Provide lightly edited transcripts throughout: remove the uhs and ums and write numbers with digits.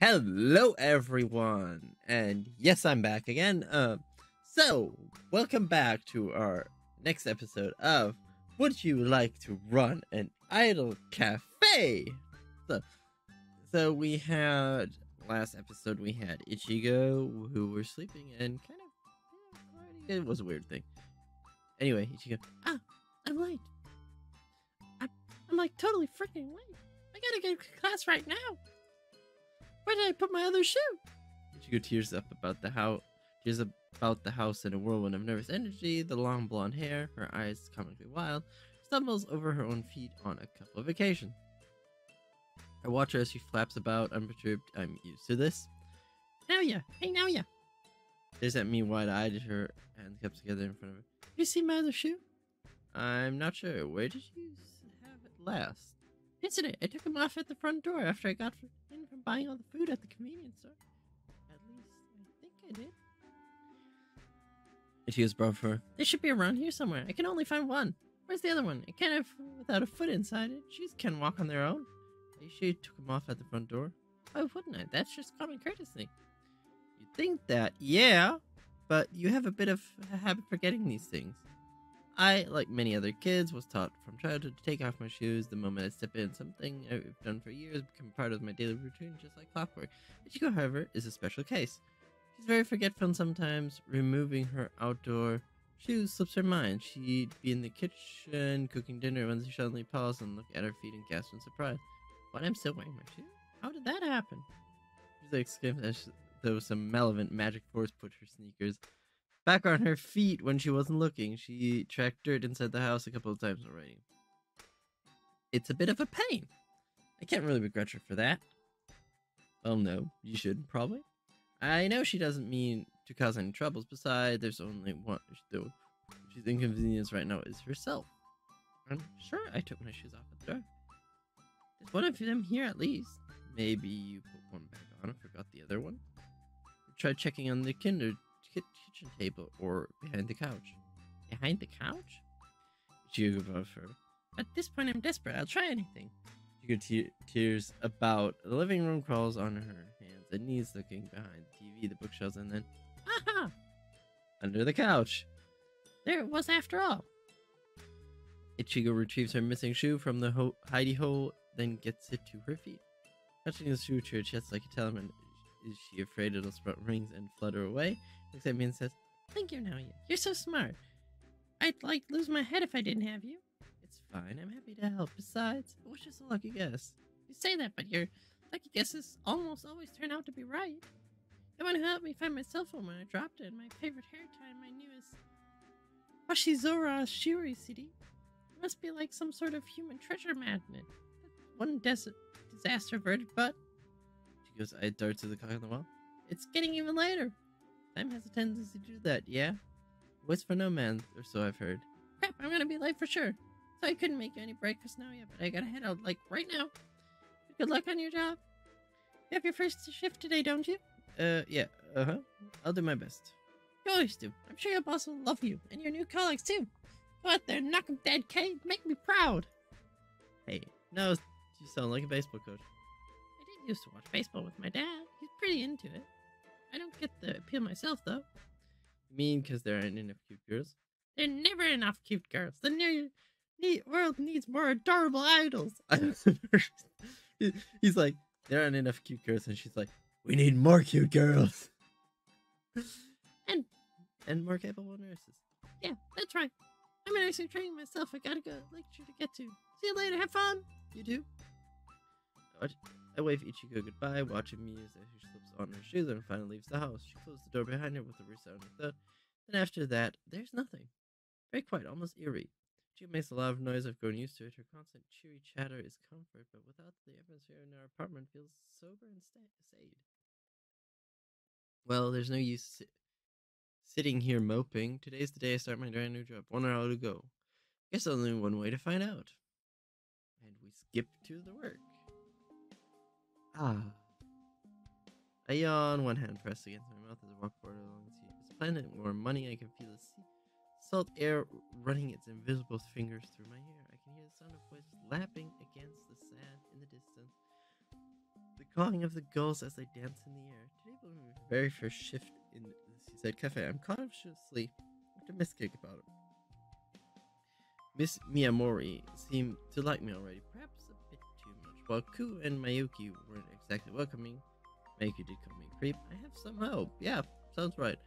Hello, everyone, and yes, I'm back again. So welcome back to our next episode of Would You Like to Run an Idle Cafe? So, so we had last episode we had Ichigo who were sleeping and kind of it was a weird thing. Anyway, Ichigo, I'm late. I'm, I'm like totally freaking late. I gotta get to class right now. Where did I put my other shoe? Ichigo tears about the house in a whirlwind of nervous energy, the long blonde hair, her eyes comically wild, stumbles over her own feet on a couple of occasions. I watch her as she flaps about, unperturbed. I'm used to this. Naoya! Hey, Naoya! Stares at me wide-eyed, her hands kept together in front of her. You see my other shoe? I'm not sure. Where did you have it last? Yesterday, I took him off at the front door after I got in from buying all the food at the convenience store. At least, I think I did. And she was brought for her. They should be around here somewhere. I can only find one. Where's the other one? I can't have without a foot inside it. Shoes can walk on their own. Are you sure you took him off at the front door? Why wouldn't I? That's just common courtesy. You'd think that, yeah, but you have a bit of a habit forgetting these things. I, like many other kids, was taught from childhood to take off my shoes the moment I step in. Something I've done for years, become part of my daily routine, just like clockwork. Ichigo, however, is a special case. She's very forgetful and sometimes removing her outdoor shoes slips her mind. She'd be in the kitchen cooking dinner when she suddenly paused and looked at her feet and gasped in surprise. What, I'm still wearing my shoes? How did that happen? She exclaimed as though some malevolent magic force put her sneakers back on her feet when she wasn't looking. She tracked dirt inside the house a couple of times already. It's a bit of a pain. I can't really begrudge her for that. Well, no, you shouldn't, probably. I know she doesn't mean to cause any troubles. Besides, there's only one, though. She's inconvenienced right now is herself. I'm sure I took my shoes off at the door. There's one of them here at least. Maybe you put one back on and forgot the other one? Try checking on the kitchen table or behind the couch. Behind the couch? She goes above her. At this point, I'm desperate. I'll try anything. She could tears about. The living room crawls on her hands and knees, looking behind the TV, the bookshelves, and then, aha! Under the couch. There it was after all. Ichigo retrieves her missing shoe from the hidey hole, then gets it to her feet. Touching the shoe to her chest like a teleman. Is she afraid it'll sprout rings and flutter away? Looks at me and says, Thank you, Naoya. You're so smart. I'd like lose my head if I didn't have you. It's fine. I'm happy to help. Besides, it was just a lucky guess. You say that, but your lucky guesses almost always turn out to be right. The one who helped me find my cell phone when I dropped it and my favorite hair tie in my newest Hoshizora Shiri CD. It must be like some sort of human treasure magnet. One disaster averted, but... She goes, I dart to the clock on the wall. It's getting even later. Time has a tendency to do that, yeah? Waits for no man, or so I've heard. Crap, I'm gonna be late for sure. So I couldn't make you any breakfast now yet, but I gotta head out, like, right now. Good luck on your job. You have your first shift today, don't you? Yeah, I'll do my best. You always do. I'm sure your boss will love you, and your new colleagues, too. Go out there, knock 'em dead, Kate. Make me proud. Hey, no, you sound like a baseball coach. I did used to watch baseball with my dad. He's pretty into it. I don't get the appeal myself, though. You mean because there aren't enough cute girls? There are never enough cute girls. The world needs more adorable idols. He's like, there aren't enough cute girls, and she's like, we need more cute girls. and more capable nurses. Yeah, that's right. I'm in nursing training myself. I gotta go lecture to get to. See you later. Have fun. You too. I wave Ichigo goodbye, watching me as she slips on her shoes and finally leaves the house. She closed the door behind her with a resounding thud. Then after that, there's nothing. Very quiet, almost eerie. Ichigo makes a lot of noise. I've grown used to it. Her constant cheery chatter is comfort, but without the atmosphere in our apartment feels sober and sad. Well, there's no use sitting here moping. Today's the day I start my brand new job. Wonder how to go. Guess only one way to find out. And we skip to the work. I yawn, one hand pressed against my mouth as I walk forward along the sea. It's planet more money. I can feel the salt air running its invisible fingers through my hair. I can hear the sound of voices lapping against the sand in the distance. The calling of the gulls as they dance in the air. Today will be my very first shift in the seaside cafe. I'm cautiously optimistic about it. Miss Miyamori seemed to like me already, perhaps a bit too much. While Ku and Mayuki weren't exactly welcoming, Mayuki did call me creep. I have some hope. Yeah, sounds right.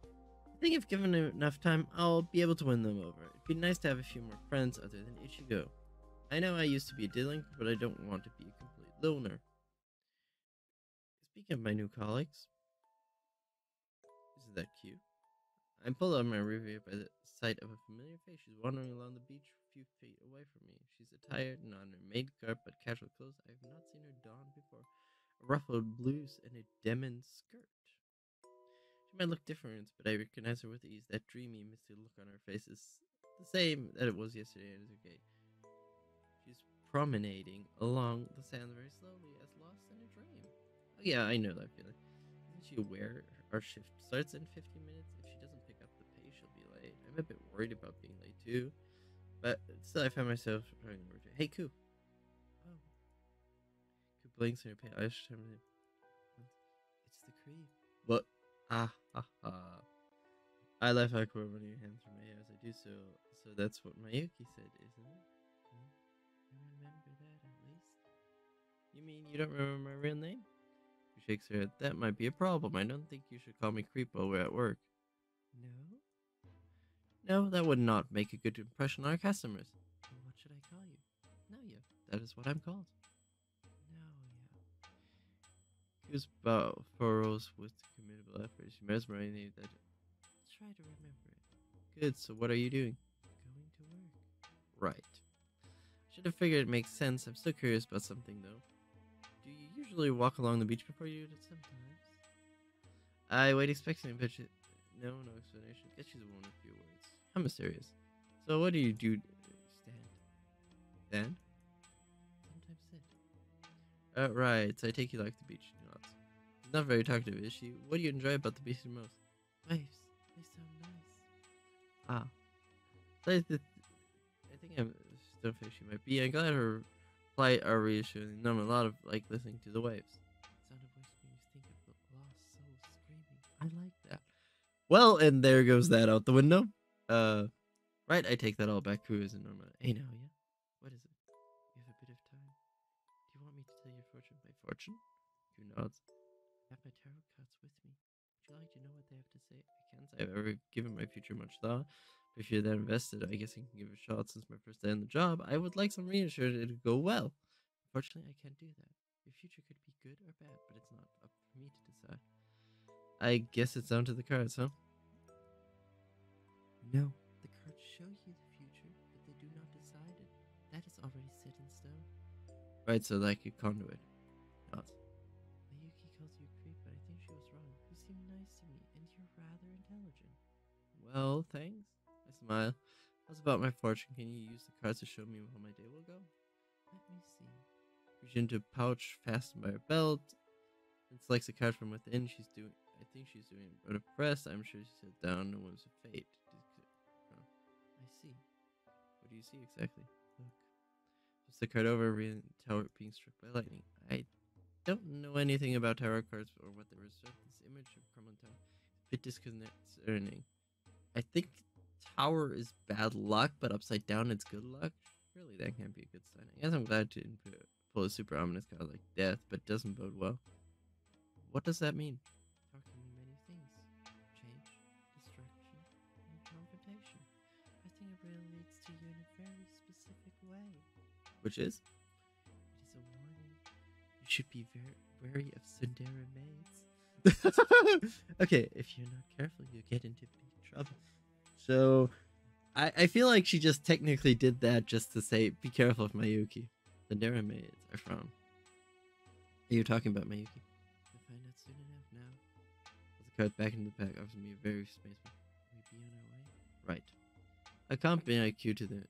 I think if given enough time, I'll be able to win them over. It'd be nice to have a few more friends other than Ichigo. I know I used to be a delinquent, but I don't want to be a complete loner. Speaking of my new colleagues, isn't that cute? I'm pulled out of my reverie by the sight of a familiar face. She's wandering along the beach a few feet away from me. She's attired not in her maid garb but casual clothes. I have not seen her don before. A ruffled blouse and a denim skirt. She might look different, but I recognize her with ease. That dreamy, misty look on her face is the same that it was yesterday at her gate. She's promenading along the sand very slowly, as lost in a dream. Oh yeah, I know that feeling. Isn't she aware our shift starts in 50 minutes? If she doesn't pick up the pace, she'll be late. I'm a bit worried about being late too, but still I find myself running over to her. Hey, Ku. Oh. Ku blinks in her pale eyes. It's the creep. What? Ah, ha, ha. I laugh awkward when your hands from my hair as I do so. So that's what Mayuki said, isn't it? You remember that at least? You mean you don't remember my real name? She shakes her head. That might be a problem. I don't think you should call me creep while we're at work. No? No, that would not make a good impression on our customers. Well, what should I call you? Naoya. That is what I'm called. Naoya. Ku's bow furrows with committable effort. She mesmerizing that. Try to remember it. Good, so what are you doing? Going to work. Right. Should have figured it makes sense. I'm still curious about something, though. Do you usually walk along the beach before you do it sometimes? I wait expecting a bitch. No explanation. Guess she's a woman with few words. How mysterious. So what do you do? Stand. Stand? Sometimes sit. Right. So I take you like the beach. Nods. She's not very talkative, is she? What do you enjoy about the beach the most? Waves. They sound nice. Ah. I think I'm still fish she might be. I'm glad her plight are reassuring. I'm a lot of like listening to the waves. Sound of voice makes me think of the lost soul screaming. I like that. Well, and there goes that out the window. Right, I take that all back. Ku is normal. Hey now, yeah? What is it? You have a bit of time. Do you want me to tell your fortune? My fortune? Ku nods. I have my tarot cards with me. Would you like to know what they have to say? I can't say I've ever given my future much thought. But if you're that invested, I guess I can give it a shot since my first day on the job. I would like some reassurance it'll go well. Unfortunately, I can't do that. Your future could be good or bad, but it's not up for me to decide. I guess it's down to the cards, huh? No, the cards show you the future, but they do not decide it. That is already set in stone. Right, so like a conduit. Not. Mayuki calls you creep, but I think she was wrong. You seem nice to me, and you're rather intelligent. Well, thanks. I smile. How's about my fortune? Can you use the cards to show me how my day will go? Let me see. Reach into a pouch fastened by her belt and selects a card from within. I think she's doing a bit of press. I'm sure she sat down and was a fate. Oh, I see. What do you see exactly? Look. Just the card over, reading tower being struck by lightning. I don't know anything about tarot cards or what they represent. This image of Crumlin Tower is a bit disconcerting. I think tower is bad luck, but upside down it's good luck. Surely that can't be a good sign. I guess I'm glad to pull a super ominous card like death, but doesn't bode well. What does that mean? Tower can mean many things. Change, destruction, and confrontation. I think it really leads to you in a very specific way. Which is? It is a warning. You should be very wary of tsundere maids. Okay, if you're not careful, you'll get into big trouble. So, I feel like she just technically did that just to say, be careful of Mayuki. Tsundere maids are frowned. Are you talking about Mayuki? We'll find out soon enough now. Puts the card back into the pack, offers me a very space. Will we be on our way? Right. Accompany Q to the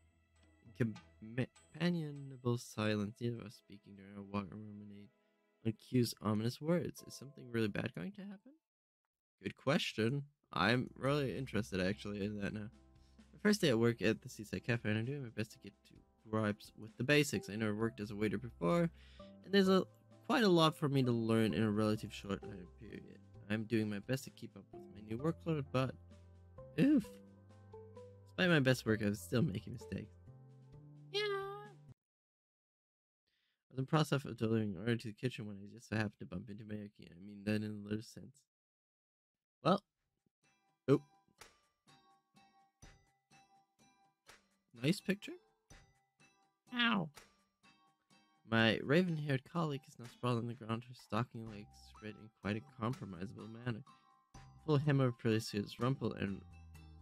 companionable silence, neither of us speaking during our walk and ruminate on Q's ominous words. Is something really bad going to happen? Good question. I'm really interested actually in that now. My first day at work at the Seaside Cafe, and I'm doing my best to get to gripes with the basics. I never worked as a waiter before, and there's quite a lot for me to learn in a relative short time period. I'm doing my best to keep up with my new workload, but oof. Despite my best work, I was still making mistakes. Yeah. I was in the process of delivering an order to the kitchen when I just so happened to bump into Mayuki. I mean that in a little sense. Well, oh, nice picture. Ow. My raven-haired colleague is now sprawled on the ground, her stocking legs spread in quite a compromisable manner. Full hem of her is rumpled, and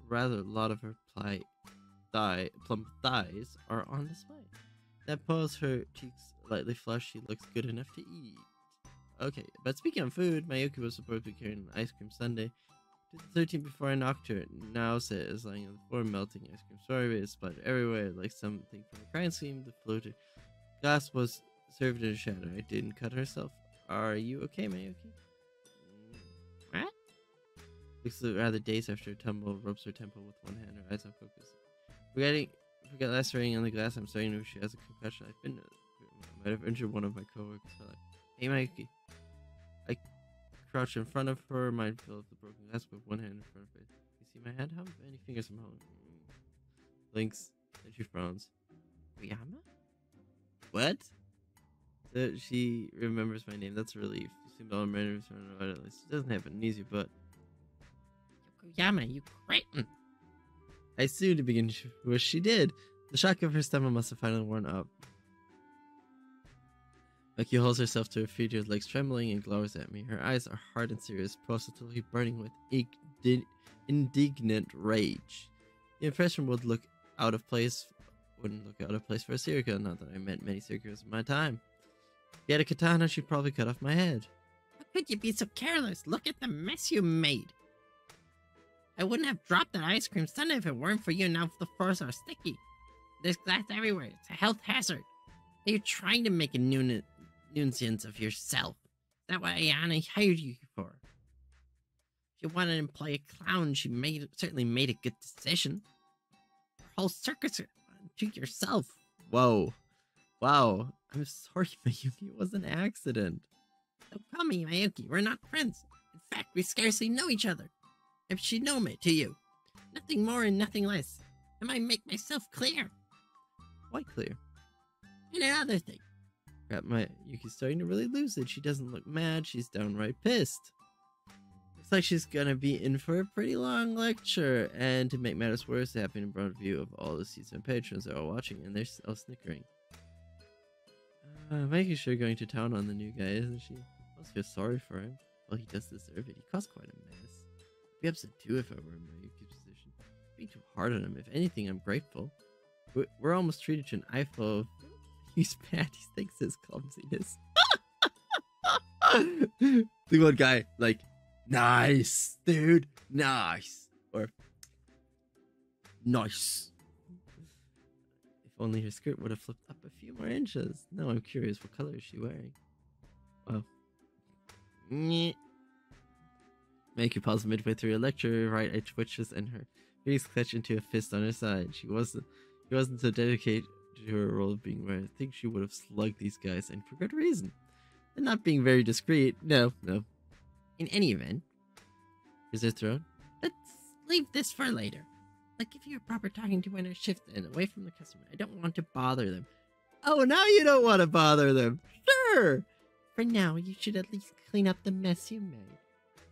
rather a lot of her plump thighs are on display. That pose, her cheeks lightly flushed, she looks good enough to eat. Okay, but speaking of food, Mayuki was supposed to be carrying an ice cream sundae. To the 13th before I knocked her, Nausea is lying on the floor, melting ice cream sorbet is splattered everywhere, like something from a crime scene. The floated glass was served in a shadow. I didn't cut herself. Are you okay, Mayuki? What? Looks rather dazed after a tumble, rubs her temple with one hand, her eyes on focus. Forget lacerating on the glass, I'm starting to wish she has a concussion. I might have injured one of my coworkers. Hey, Mayuki. I crouched in front of her, mindful of the broken glass, with one hand in front of her. You see my hand? How many fingers I'm holding? Blinks, and she frowns. Oyama? What? So she remembers my name. That's a relief. You seem to all remember my name, at least. It doesn't have amnesia, but Yokoyama, you cretin! I soon to begin to wish she did. The shock of her stomach must have finally worn up. Maki holds herself to her feet, her legs trembling, and glowers at me. Her eyes are hard and serious, positively burning with indignant rage. The impression wouldn't look out of place for a serial killer, not that I met many serial killers in my time. If you had a katana, she'd probably cut off my head. How could you be so careless? Look at the mess you made. I wouldn't have dropped that ice cream sundae if it weren't for you. Now the floors are sticky. There's glass everywhere. It's a health hazard. Are you trying to make a nuisance of yourself? Is that what Ayana hired you for? If you wanted to employ a clown, she certainly made a good decision. Her whole circus to yourself. Whoa. Wow. I'm sorry, Mayuki. It was an accident. Don't call me Mayuki. We're not friends. In fact, we scarcely know each other. If she'd know me to you. Nothing more and nothing less. Am I make myself clear? Why clear? And another thing. Crap, Mayuki's starting to really lose it. She doesn't look mad. She's downright pissed. Looks like she's gonna be in for a pretty long lecture. And to make matters worse, they happen in broad view of all the season patrons that are watching, and they're all snickering. Mayuki's sure going to town on the new guy, isn't she? I must feel sorry for him. Well, he does deserve it. He caused quite a mess. I'd be upset too if I were in Mayuki's position. Being too hard on him. If anything, I'm grateful. We're almost treated to an eyeful of he's bad. He thinks his clumsiness. The one guy, like, nice, dude, nice. Or, nice. If only her skirt would have flipped up a few more inches. Now I'm curious, what color is she wearing? Well, Mayuki paused midway through a lecture, right eye twitches, and her face clenched into a fist on her side. She wasn't so dedicated to her role of being where I think she would have slugged these guys, and for good reason. And not being very discreet. No. In any event, here's her throat. Let's leave this for later. I'll give you a proper talking to when I shift and away from the customer. I don't want to bother them. Oh, now you don't want to bother them. Sure. For now, you should at least clean up the mess you made.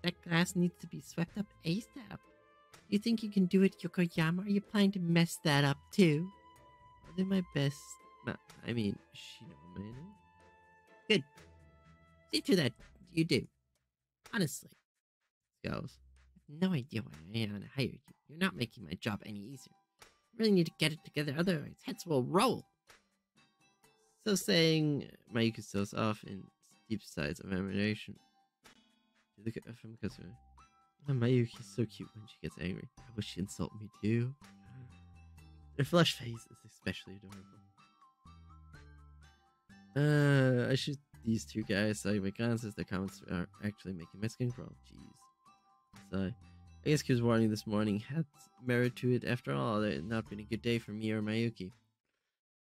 That glass needs to be swept up ASAP. You think you can do it, Yokoyama? Are you planning to mess that up too? I'll do my best. I mean, Shinomane. Good. See to that you do. Honestly. Scowls. I have no idea why Ayana hired you. You're not making my job any easier. I really need to get it together, otherwise heads will roll. So saying, Mayuki steals off in deep sighs of admiration. From the customer. Oh, Mayuki's so cute when she gets angry. I wish she'd insult me too. Her flushed face is especially adorable. I shoot these two guys. So my glances, their comments are actually making my skin crawl. Jeez. So, I guess Kyu's warning this morning had merit to it after all. It had not been a good day for me or Mayuki.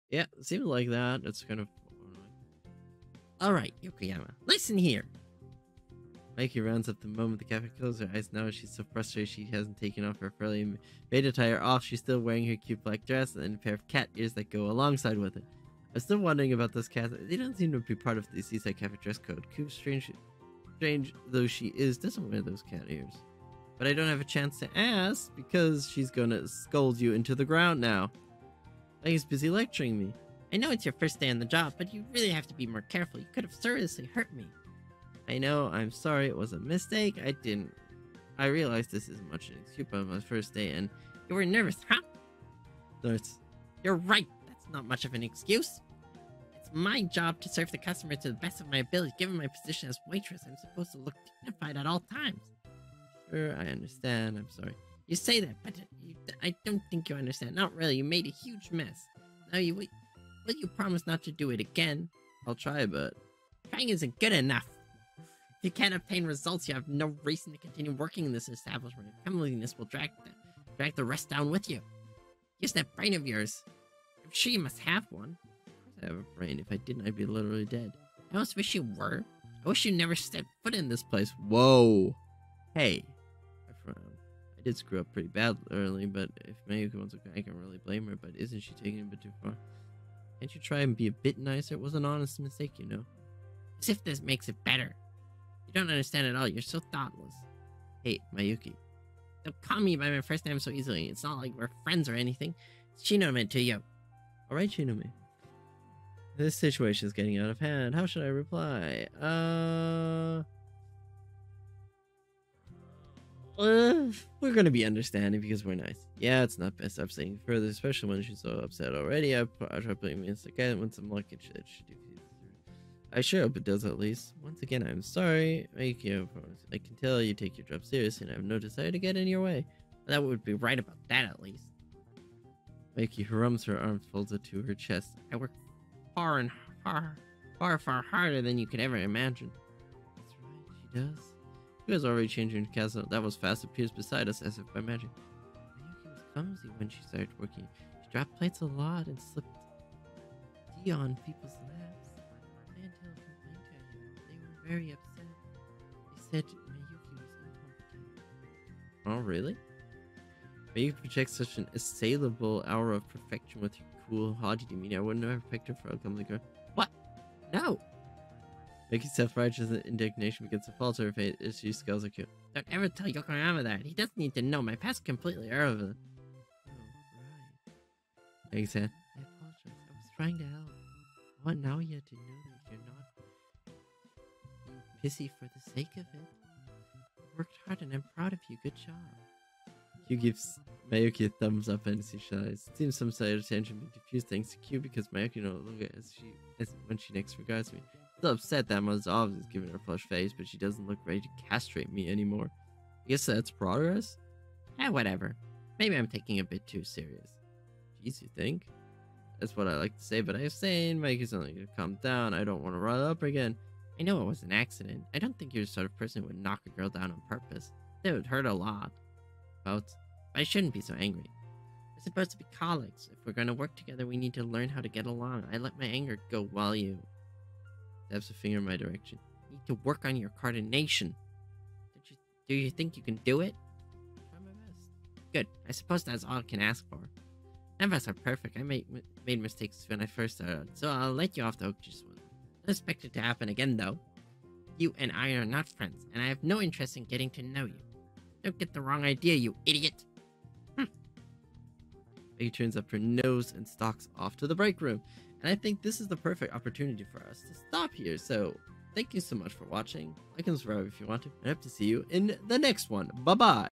Yeah, it seems like that. It's kind of... Alright, Yokoyama, listen here. Mikey rounds up the moment the cafe closes her eyes. Now she's so frustrated she hasn't taken off her furry beta tire off. She's still wearing her cute black dress and a pair of cat ears that go alongside with it. I'm still wondering about those cats. They don't seem to be part of the Seaside Cafe dress code. Coop, strange though she is, doesn't wear those cat ears. But I don't have a chance to ask because she's gonna scold you into the ground now. Mikey's busy lecturing me. I know it's your first day on the job, but you really have to be more careful. You could have seriously hurt me. I know, I'm sorry, it was a mistake. I realized this isn't much an excuse on my first day, and you were nervous, huh? You're right, that's not much of an excuse. It's my job to serve the customer to the best of my ability. Given my position as waitress, I'm supposed to look dignified at all times. Sure, I understand, I'm sorry. You say that, but I don't think you understand. Not really, you made a huge mess. Now will you promise not to do it again? I'll try, but trying isn't good enough. If you can't obtain results, you have no reason to continue working in this establishment. Cleanliness will drag the rest down with you. Use that brain of yours. I'm sure you must have one. Of course I have a brain. If I didn't, I'd be literally dead. I almost wish you were. I wish you never stepped foot in this place. Whoa. Hey. I frowned. I did screw up pretty bad early, but if Mayuki wants to I can't really blame her, but isn't she taking it a bit too far? Can't you try and be a bit nicer? It was an honest mistake, you know. As if this makes it better. You don't understand at all. You're so thoughtless. Hey, Mayuki. Don't call me by my first name so easily. It's not like we're friends or anything. It's Shinome to you. Alright, Shinome. This situation is getting out of hand. How should I reply? We're gonna be understanding because we're nice. Yeah, it's not best I'm saying further, especially when she's so upset already. I try putting me in again when some luck it should do. I sure hope it does at least. Once again, I'm sorry. I can tell you take your job seriously and I have no desire to get in your way. That would be right about that at least. Mikey hurums her arms folded to her chest. I work far harder than you could ever imagine. That's right, she does. She was already changing the castle. That was fast. Appears beside us as if by magic. Mayuki was clumsy when she started working. She dropped plates a lot and slipped tea on people's laps. Mantel complained to her. They were very upset. They said Mayuki was incompetent. Oh, really? Mayuki projects such an assailable aura of perfection with her cool, haughty demeanor. I wouldn't have picked her for a comely girl. What? No! Miki's self-righteous indignation begins to falter her face as she scowls at you. Don't ever tell Yokoyama that. He doesn't need to know. My past is completely irrelevant. Oh, right. Miki said, I apologize. I was trying to help. I want Naoya to know that you're not being pissy for the sake of it. You worked hard and I'm proud of you. Good job. Q gives Mayuki a thumbs up and she shies. It seems some side of attention being diffused thanks to Q because Mayuki no longer as when she next regards me. Still upset that Mother's office is giving her a flush face, but she doesn't look ready to castrate me anymore. I guess that's progress? Whatever. Maybe I'm taking a bit too serious. Jeez, you think? That's what I like to say, but I was saying Mayuki's only gonna calm down. I don't want to run up again. I know it was an accident. I don't think you're the sort of person who would knock a girl down on purpose. That would hurt a lot. But I shouldn't be so angry. We're supposed to be colleagues. If we're going to work together, we need to learn how to get along. I let my anger go while you... Stabs a finger in my direction. You need to work on your coordination. Do you think you can do it? Try my best. Good. I suppose that's all I can ask for. None of us are perfect. I made mistakes when I first started, so I'll let you off the hook just once. Don't expect it to happen again, though. You and I are not friends, and I have no interest in getting to know you. Don't get the wrong idea, you idiot. Maggie turns up her nose and stalks off to the break room. And I think this is the perfect opportunity for us to stop here. So, thank you so much for watching. Like and subscribe if you want to. I hope to see you in the next one. Bye-bye.